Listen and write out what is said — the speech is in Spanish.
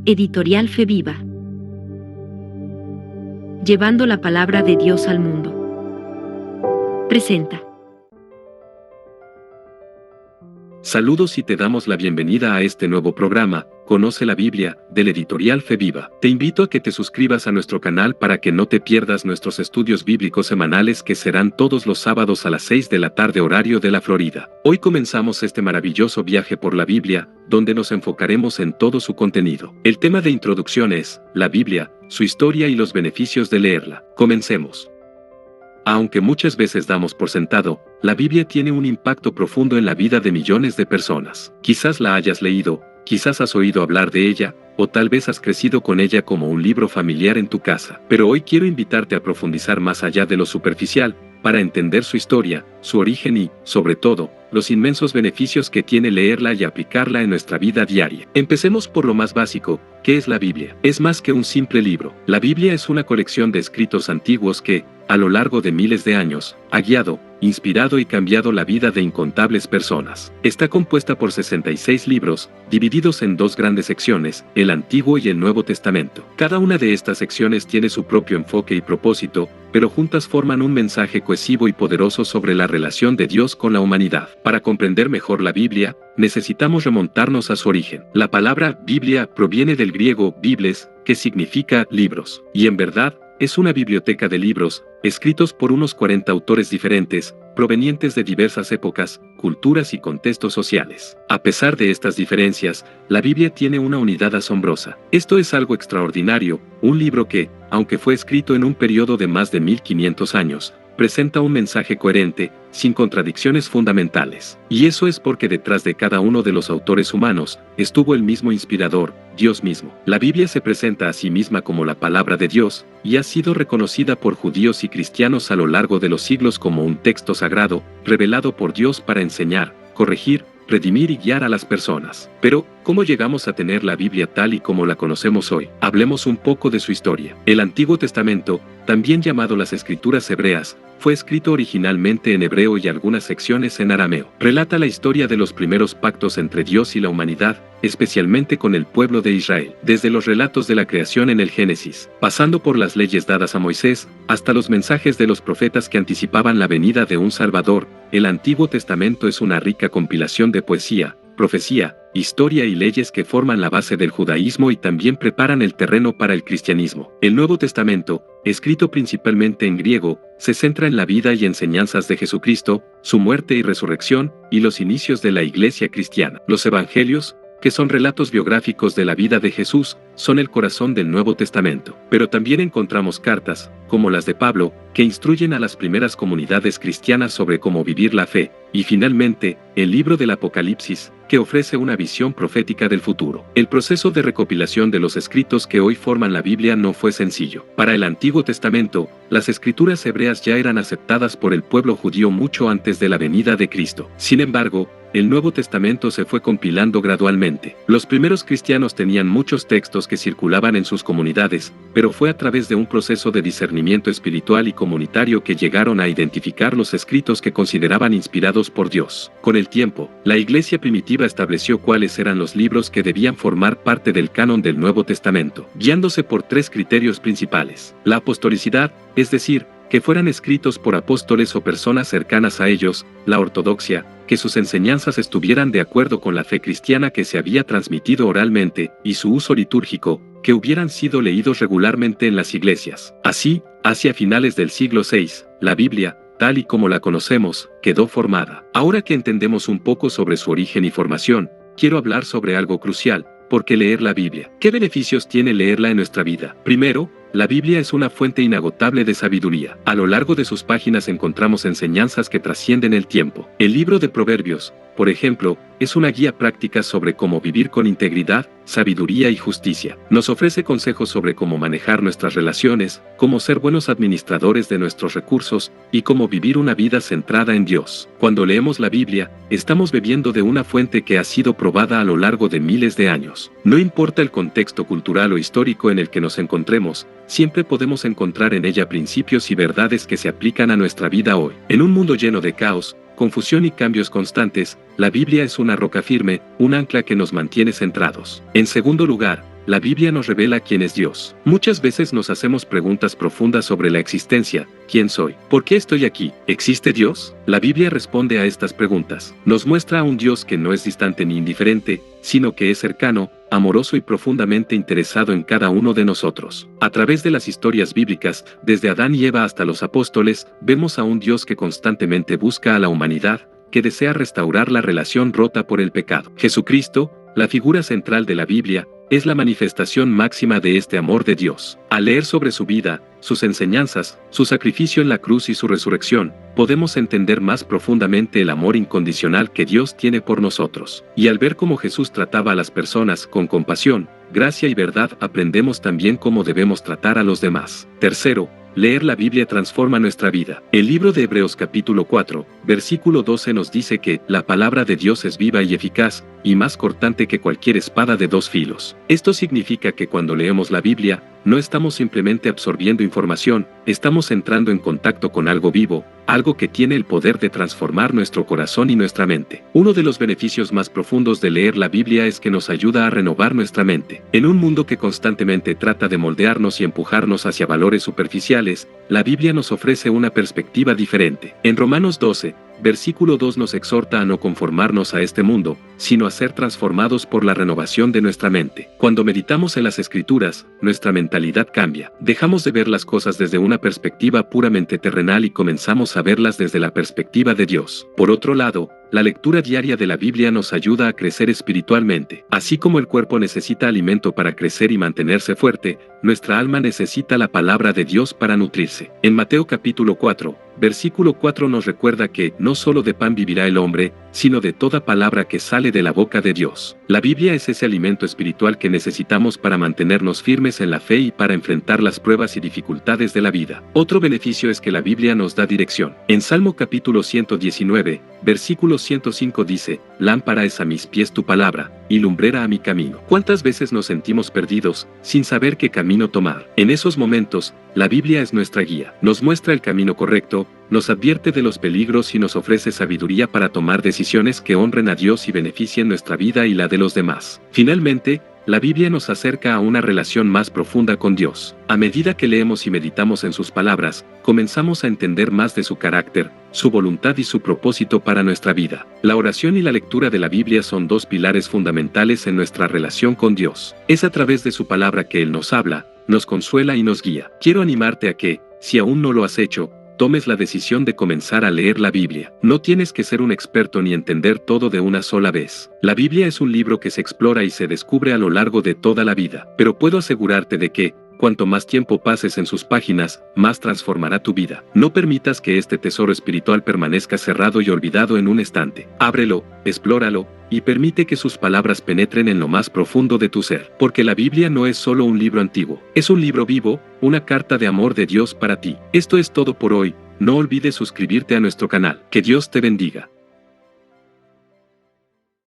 Editorial Fe Viva. Llevando la palabra de Dios al mundo. Presenta. Saludos y te damos la bienvenida a este nuevo programa, Conoce la Biblia, del Editorial Fe Viva. Te invito a que te suscribas a nuestro canal para que no te pierdas nuestros estudios bíblicos semanales que serán todos los sábados a las 6 de la tarde horario de la Florida. Hoy comenzamos este maravilloso viaje por la Biblia, donde nos enfocaremos en todo su contenido. El tema de introducción es, la Biblia, su historia y los beneficios de leerla. Comencemos. Aunque muchas veces damos por sentado, la Biblia tiene un impacto profundo en la vida de millones de personas. Quizás la hayas leído, quizás has oído hablar de ella, o tal vez has crecido con ella como un libro familiar en tu casa. Pero hoy quiero invitarte a profundizar más allá de lo superficial, para entender su historia, su origen y, sobre todo, los inmensos beneficios que tiene leerla y aplicarla en nuestra vida diaria. Empecemos por lo más básico, ¿qué es la Biblia? Es más que un simple libro. La Biblia es una colección de escritos antiguos que, a lo largo de miles de años, ha guiado, inspirado y cambiado la vida de incontables personas. Está compuesta por 66 libros, divididos en dos grandes secciones, el Antiguo y el Nuevo Testamento. Cada una de estas secciones tiene su propio enfoque y propósito, pero juntas forman un mensaje cohesivo y poderoso sobre la relación de Dios con la humanidad. Para comprender mejor la Biblia, necesitamos remontarnos a su origen. La palabra Biblia proviene del griego bibles, que significa libros, y en verdad, es una biblioteca de libros, escritos por unos 40 autores diferentes, provenientes de diversas épocas, culturas y contextos sociales. A pesar de estas diferencias, la Biblia tiene una unidad asombrosa. Esto es algo extraordinario, un libro que, aunque fue escrito en un periodo de más de 1500 años, presenta un mensaje coherente, sin contradicciones fundamentales. Y eso es porque detrás de cada uno de los autores humanos, estuvo el mismo inspirador, Dios mismo. La Biblia se presenta a sí misma como la palabra de Dios, y ha sido reconocida por judíos y cristianos a lo largo de los siglos como un texto sagrado, revelado por Dios para enseñar, corregir, redimir y guiar a las personas. Pero, ¿cómo llegamos a tener la Biblia tal y como la conocemos hoy? Hablemos un poco de su historia. El Antiguo Testamento, también llamado las Escrituras Hebreas, fue escrito originalmente en hebreo y algunas secciones en arameo. Relata la historia de los primeros pactos entre Dios y la humanidad, especialmente con el pueblo de Israel. Desde los relatos de la creación en el Génesis, pasando por las leyes dadas a Moisés, hasta los mensajes de los profetas que anticipaban la venida de un Salvador, el Antiguo Testamento es una rica compilación de poesía, profecía, historia y leyes que forman la base del judaísmo y también preparan el terreno para el cristianismo. El Nuevo Testamento, escrito principalmente en griego, se centra en la vida y enseñanzas de Jesucristo, su muerte y resurrección, y los inicios de la Iglesia cristiana. Los Evangelios, que son relatos biográficos de la vida de Jesús, son el corazón del Nuevo Testamento. Pero también encontramos cartas, como las de Pablo, que instruyen a las primeras comunidades cristianas sobre cómo vivir la fe, y finalmente, el libro del Apocalipsis, que ofrece una visión profética del futuro. El proceso de recopilación de los escritos que hoy forman la Biblia no fue sencillo. Para el Antiguo Testamento, las escrituras hebreas ya eran aceptadas por el pueblo judío mucho antes de la venida de Cristo. Sin embargo, el Nuevo Testamento se fue compilando gradualmente. Los primeros cristianos tenían muchos textos que circulaban en sus comunidades, pero fue a través de un proceso de discernimiento espiritual y comunitario que llegaron a identificar los escritos que consideraban inspirados por Dios. Con el tiempo, la Iglesia primitiva estableció cuáles eran los libros que debían formar parte del canon del Nuevo Testamento, guiándose por tres criterios principales: la apostolicidad, es decir, que fueran escritos por apóstoles o personas cercanas a ellos; la ortodoxia, que sus enseñanzas estuvieran de acuerdo con la fe cristiana que se había transmitido oralmente; y su uso litúrgico, que hubieran sido leídos regularmente en las iglesias. Así, hacia finales del siglo VI, la Biblia, tal y como la conocemos, quedó formada. Ahora que entendemos un poco sobre su origen y formación, quiero hablar sobre algo crucial: ¿por qué leer la Biblia? ¿Qué beneficios tiene leerla en nuestra vida? Primero, la Biblia es una fuente inagotable de sabiduría. A lo largo de sus páginas encontramos enseñanzas que trascienden el tiempo. El libro de Proverbios, por ejemplo, es una guía práctica sobre cómo vivir con integridad, sabiduría y justicia. Nos ofrece consejos sobre cómo manejar nuestras relaciones, cómo ser buenos administradores de nuestros recursos, y cómo vivir una vida centrada en Dios. Cuando leemos la Biblia, estamos bebiendo de una fuente que ha sido probada a lo largo de miles de años. No importa el contexto cultural o histórico en el que nos encontremos, siempre podemos encontrar en ella principios y verdades que se aplican a nuestra vida hoy. En un mundo lleno de caos, confusión y cambios constantes, la Biblia es una roca firme, un ancla que nos mantiene centrados. En segundo lugar, la Biblia nos revela quién es Dios. Muchas veces nos hacemos preguntas profundas sobre la existencia. ¿Quién soy? ¿Por qué estoy aquí? ¿Existe Dios? La Biblia responde a estas preguntas. Nos muestra a un Dios que no es distante ni indiferente, sino que es cercano, amoroso y profundamente interesado en cada uno de nosotros. A través de las historias bíblicas, desde Adán y Eva hasta los apóstoles, vemos a un Dios que constantemente busca a la humanidad, que desea restaurar la relación rota por el pecado. Jesucristo, la figura central de la Biblia, es la manifestación máxima de este amor de Dios. Al leer sobre su vida, sus enseñanzas, su sacrificio en la cruz y su resurrección, podemos entender más profundamente el amor incondicional que Dios tiene por nosotros. Y al ver cómo Jesús trataba a las personas con compasión, gracia y verdad, aprendemos también cómo debemos tratar a los demás. Tercero, leer la Biblia transforma nuestra vida. El libro de Hebreos capítulo 4, versículo 12 nos dice que la palabra de Dios es viva y eficaz, y más cortante que cualquier espada de dos filos. Esto significa que cuando leemos la Biblia, no estamos simplemente absorbiendo información, estamos entrando en contacto con algo vivo, algo que tiene el poder de transformar nuestro corazón y nuestra mente. Uno de los beneficios más profundos de leer la Biblia es que nos ayuda a renovar nuestra mente. En un mundo que constantemente trata de moldearnos y empujarnos hacia valores superficiales, la Biblia nos ofrece una perspectiva diferente. En Romanos 12, versículo 2 nos exhorta a no conformarnos a este mundo, sino a ser transformados por la renovación de nuestra mente. Cuando meditamos en las Escrituras, nuestra mentalidad cambia. Dejamos de ver las cosas desde una perspectiva puramente terrenal y comenzamos a verlas desde la perspectiva de Dios. Por otro lado, la lectura diaria de la Biblia nos ayuda a crecer espiritualmente. Así como el cuerpo necesita alimento para crecer y mantenerse fuerte, nuestra alma necesita la palabra de Dios para nutrirse. En Mateo capítulo 4, versículo 4 nos recuerda que no solo de pan vivirá el hombre, sino de toda palabra que sale de la boca de Dios. La Biblia es ese alimento espiritual que necesitamos para mantenernos firmes en la fe y para enfrentar las pruebas y dificultades de la vida. Otro beneficio es que la Biblia nos da dirección. En Salmo capítulo 119, versículo 105 dice, «Lámpara es a mis pies tu palabra, y lumbrera a mi camino». ¿Cuántas veces nos sentimos perdidos, sin saber qué camino tomar? En esos momentos, la Biblia es nuestra guía. Nos muestra el camino correcto, nos advierte de los peligros y nos ofrece sabiduría para tomar decisiones que honren a Dios y beneficien nuestra vida y la de los demás. Finalmente, la Biblia nos acerca a una relación más profunda con Dios. A medida que leemos y meditamos en sus palabras, comenzamos a entender más de su carácter, su voluntad y su propósito para nuestra vida. La oración y la lectura de la Biblia son dos pilares fundamentales en nuestra relación con Dios. Es a través de su palabra que Él nos habla, nos consuela y nos guía. Quiero animarte a que, si aún no lo has hecho, tomes la decisión de comenzar a leer la Biblia. No tienes que ser un experto ni entender todo de una sola vez. La Biblia es un libro que se explora y se descubre a lo largo de toda la vida. Pero puedo asegurarte de que, cuanto más tiempo pases en sus páginas, más transformará tu vida. No permitas que este tesoro espiritual permanezca cerrado y olvidado en un estante. Ábrelo, explóralo, y permite que sus palabras penetren en lo más profundo de tu ser. Porque la Biblia no es solo un libro antiguo, es un libro vivo, una carta de amor de Dios para ti. Esto es todo por hoy. No olvides suscribirte a nuestro canal. Que Dios te bendiga.